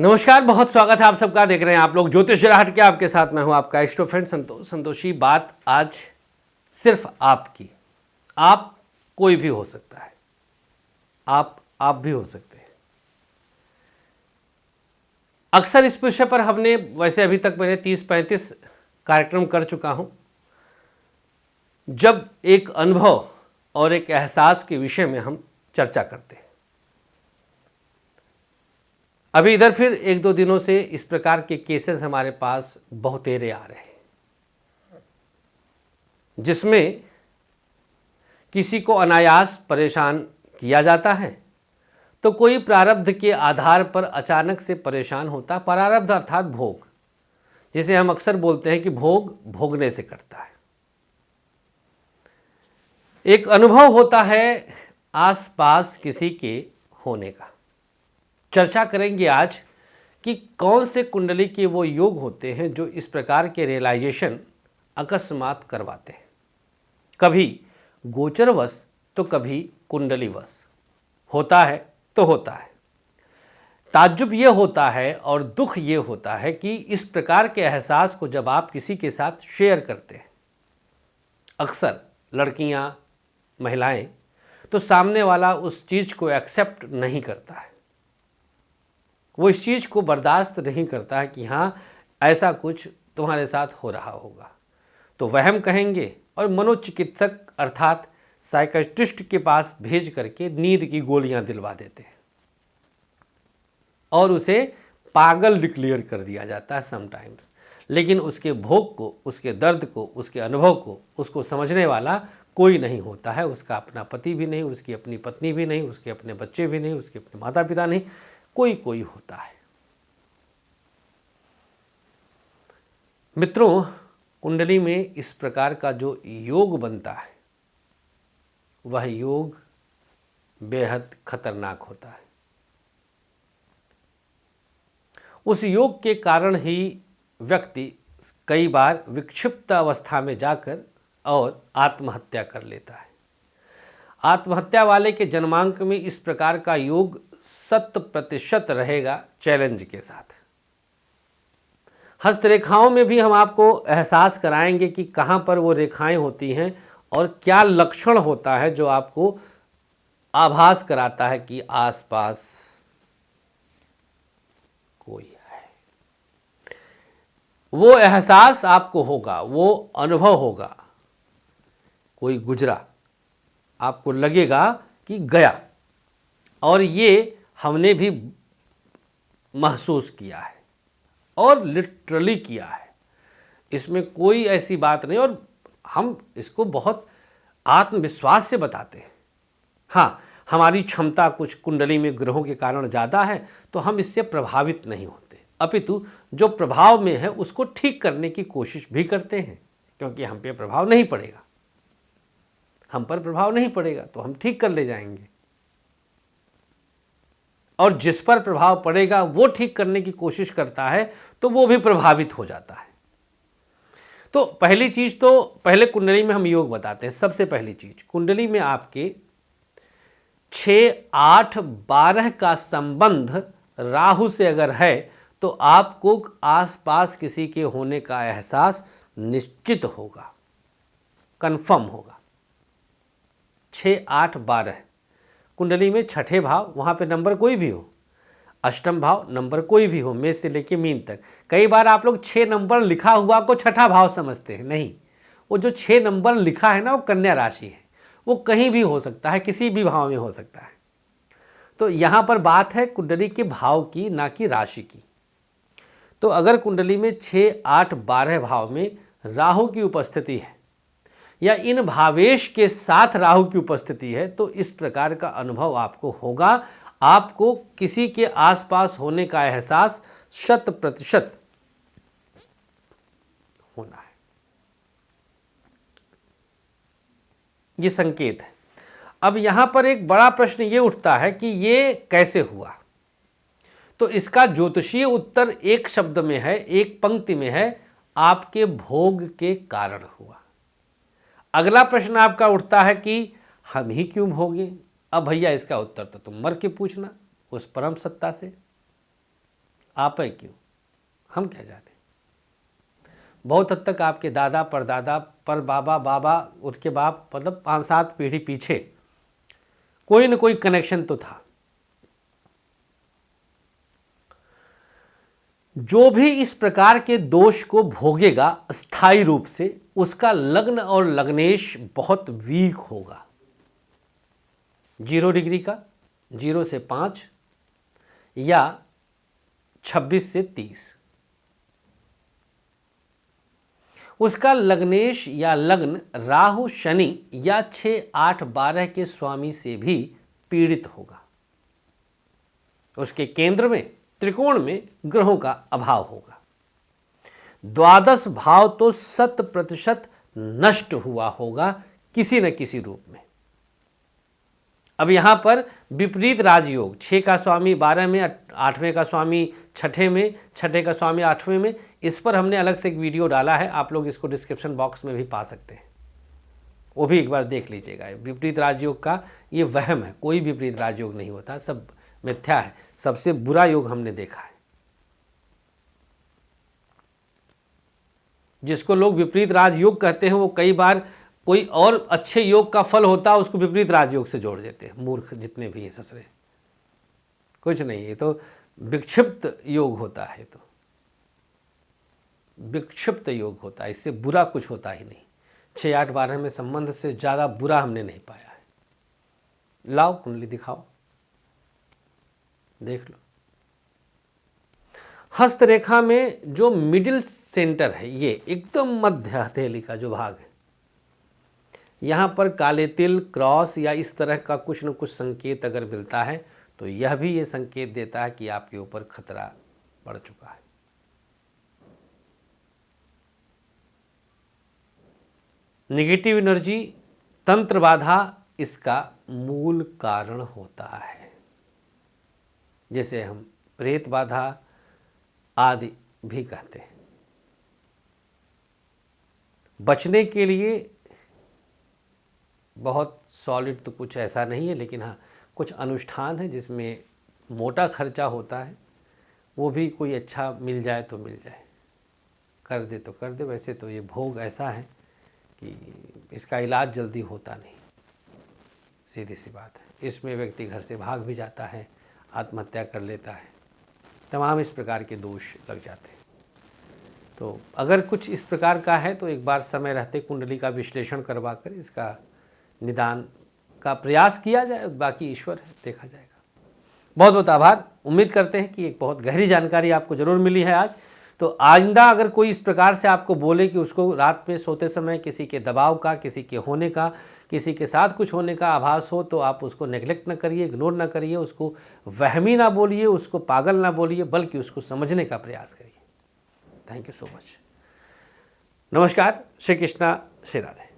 नमस्कार, बहुत स्वागत है आप सबका। देख रहे हैं आप लोग ज्योतिष जराहट के, आपके साथ मैं हूं आपका इष्ट फ्रेंड संतोषी। बात आज सिर्फ आपकी। आप कोई भी हो सकता है, आप भी हो सकते हैं। अक्सर इस विषय पर हमने वैसे अभी तक मैंने 30-35 कार्यक्रम कर चुका हूं। जब एक अनुभव और एक एहसास के विषय में हम चर्चा करते हैं, अभी इधर फिर 1-2 दिनों से इस प्रकार के केसेस हमारे पास बहुतेरे आ रहे हैं, जिसमें किसी को अनायास परेशान किया जाता है तो कोई प्रारब्ध के आधार पर अचानक से परेशान होता। प्रारब्ध अर्थात भोग, जिसे हम अक्सर बोलते हैं कि भोग भोगने से करता है। एक अनुभव होता है आसपास किसी के होने का। चर्चा करेंगे आज कि कौन से कुंडली के वो योग होते हैं जो इस प्रकार के रियलाइजेशन अकस्मात करवाते हैं। कभी गोचरवश तो कभी कुंडलीवश। होता है तो होता है। ताज्जुब ये होता है और दुख ये होता है कि इस प्रकार के एहसास को जब आप किसी के साथ शेयर करते हैं, अक्सर लड़कियां, महिलाएं, तो सामने वाला उस चीज़ को एक्सेप्ट नहीं करता है। वो इस चीज़ को बर्दाश्त नहीं करता है कि हाँ, ऐसा कुछ तुम्हारे साथ हो रहा होगा। तो वहम कहेंगे और मनोचिकित्सक अर्थात साइकियाट्रिस्ट के पास भेज करके नींद की गोलियां दिलवा देते हैं और उसे पागल डिक्लेयर कर दिया जाता है समटाइम्स। लेकिन उसके भोग को, उसके दर्द को, उसके अनुभव को, उसको समझने वाला कोई नहीं होता है। उसका अपना पति भी नहीं, उसकी अपनी पत्नी भी नहीं, उसके अपने बच्चे भी नहीं, उसके अपने माता पिता नहीं, कोई होता है। मित्रों, कुंडली में इस प्रकार का जो योग बनता है वह योग बेहद खतरनाक होता है। उस योग के कारण ही व्यक्ति कई बार विक्षिप्त अवस्था में जाकर और आत्महत्या कर लेता है। आत्महत्या वाले के जन्मांक में इस प्रकार का योग 100% रहेगा चैलेंज के साथ। हस्तरेखाओं में भी हम आपको एहसास कराएंगे कि कहाँ पर वो रेखाएं होती हैं और क्या लक्षण होता है जो आपको आभास कराता है कि आसपास कोई है। वो एहसास आपको होगा, वो अनुभव होगा। कोई गुजरा, आपको लगेगा कि गया, और ये हमने भी महसूस किया है और लिटरली किया है। इसमें कोई ऐसी बात नहीं, और हम इसको बहुत आत्मविश्वास से बताते हैं। हाँ, हमारी क्षमता कुछ कुंडली में ग्रहों के कारण ज़्यादा है तो हम इससे प्रभावित नहीं होते, अपितु जो प्रभाव में है उसको ठीक करने की कोशिश भी करते हैं, क्योंकि हम पे प्रभाव नहीं पड़ेगा। हम पर प्रभाव नहीं पड़ेगा तो हम ठीक कर ले जाएंगे, और जिस पर प्रभाव पड़ेगा वो ठीक करने की कोशिश करता है तो वो भी प्रभावित हो जाता है। तो पहली चीज़, तो पहले कुंडली में हम योग बताते हैं। सबसे पहली चीज़, कुंडली में आपके 6, 8, 12 का संबंध राहु से अगर है तो आपको आसपास किसी के होने का एहसास निश्चित होगा, कंफर्म होगा। 6, 8, 12 कुंडली में छठे भाव, वहाँ पे नंबर कोई भी हो, अष्टम भाव नंबर कोई भी हो, मेष से लेके मीन तक। कई बार आप लोग 6 नंबर लिखा हुआ को छठा भाव समझते हैं, नहीं। वो जो 6 नंबर लिखा है ना, वो कन्या राशि है। वो कहीं भी हो सकता है, किसी भी भाव में हो सकता है। तो यहाँ पर बात है कुंडली के भाव की, ना कि राशि की। तो अगर कुंडली में 6, 8, 12 भाव में राहु की उपस्थिति है या इन भावेश के साथ राहु की उपस्थिति है तो इस प्रकार का अनुभव आपको होगा। आपको किसी के आसपास होने का एहसास 100% होना है। ये संकेत है। अब यहां पर एक बड़ा प्रश्न ये उठता है कि ये कैसे हुआ। तो इसका ज्योतिषीय उत्तर एक शब्द में है, एक पंक्ति में है, आपके भोग के कारण हुआ। अगला प्रश्न आपका उठता है कि हम ही क्यों भोगे। अब भैया इसका उत्तर तो तुम मर के पूछना उस परम सत्ता से। आप है क्यों, हम क्या जाने। बहुत हद तक आपके दादा परदादा पर बाबा बाबा उनके बाप मतलब 5-7 पीढ़ी पीछे कोई न कोई कनेक्शन तो था। जो भी इस प्रकार के दोष को भोगेगा स्थायी रूप से, उसका लग्न और लग्नेश बहुत वीक होगा। 0 डिग्री का, 0 से 5 या 26 से 30, उसका लग्नेश या लग्न राहु शनि या 6, 8, 12 के स्वामी से भी पीड़ित होगा। उसके केंद्र में त्रिकोण में ग्रहों का अभाव होगा। द्वादश भाव तो 100% नष्ट हुआ होगा किसी न किसी रूप में। अब यहां पर विपरीत राजयोग, 6 का स्वामी 12 में, 8वें का स्वामी 6ठे में, 6ठे का स्वामी 8वें में, इस पर हमने अलग से एक वीडियो डाला है, आप लोग इसको डिस्क्रिप्शन बॉक्स में भी पा सकते हैं, वो भी एक बार देख लीजिएगा। विपरीत राजयोग का ये वहम है, कोई विपरीत राजयोग नहीं होता, सब मिथ्या है। सबसे बुरा योग हमने देखा है, जिसको लोग विपरीत राजयोग कहते हैं, वो कई बार कोई और अच्छे योग का फल होता है उसको विपरीत राजयोग से जोड़ देते हैं। मूर्ख जितने भी हैं ससुरे, कुछ नहीं, ये तो विक्षिप्त योग होता है, तो विक्षिप्त योग होता है, इससे बुरा कुछ होता ही नहीं। 6, 8, 12 में संबंध से ज़्यादा बुरा हमने नहीं पाया है। लाओ कुंडली दिखाओ, देख लो। हस्तरेखा में जो मिडिल सेंटर है, ये एकदम मध्य हथेली का जो भाग है, यहाँ पर काले तिल, क्रॉस या इस तरह का कुछ न कुछ संकेत अगर मिलता है तो यह भी ये संकेत देता है कि आपके ऊपर खतरा बढ़ चुका है। नेगेटिव एनर्जी, तंत्र बाधा इसका मूल कारण होता है, जैसे हम प्रेत बाधा आदि भी कहते हैं। बचने के लिए बहुत सॉलिड तो कुछ ऐसा नहीं है, लेकिन हाँ कुछ अनुष्ठान है जिसमें मोटा खर्चा होता है, वो भी कोई अच्छा मिल जाए तो मिल जाए, कर दे तो कर दे। वैसे तो ये भोग ऐसा है कि इसका इलाज जल्दी होता नहीं, सीधी सी बात है। इसमें व्यक्ति घर से भाग भी जाता है, आत्महत्या कर लेता है, तमाम इस प्रकार के दोष लग जाते हैं। तो अगर कुछ इस प्रकार का है तो एक बार समय रहते कुंडली का विश्लेषण करवा कर इसका निदान का प्रयास किया जाए, बाकी ईश्वर है, देखा जाएगा। बहुत बहुत आभार। उम्मीद करते हैं कि एक बहुत गहरी जानकारी आपको ज़रूर मिली है आज। तो आइंदा अगर कोई इस प्रकार से आपको बोले कि उसको रात में सोते समय किसी के दबाव का, किसी के होने का, किसी के साथ कुछ होने का आभास हो, तो आप उसको नेग्लेक्ट ना करिए, इग्नोर ना करिए, उसको वहमी ना बोलिए, उसको पागल ना बोलिए, बल्कि उसको समझने का प्रयास करिए। Thank you so much. नमस्कार, श्री कृष्णा, श्री राधे।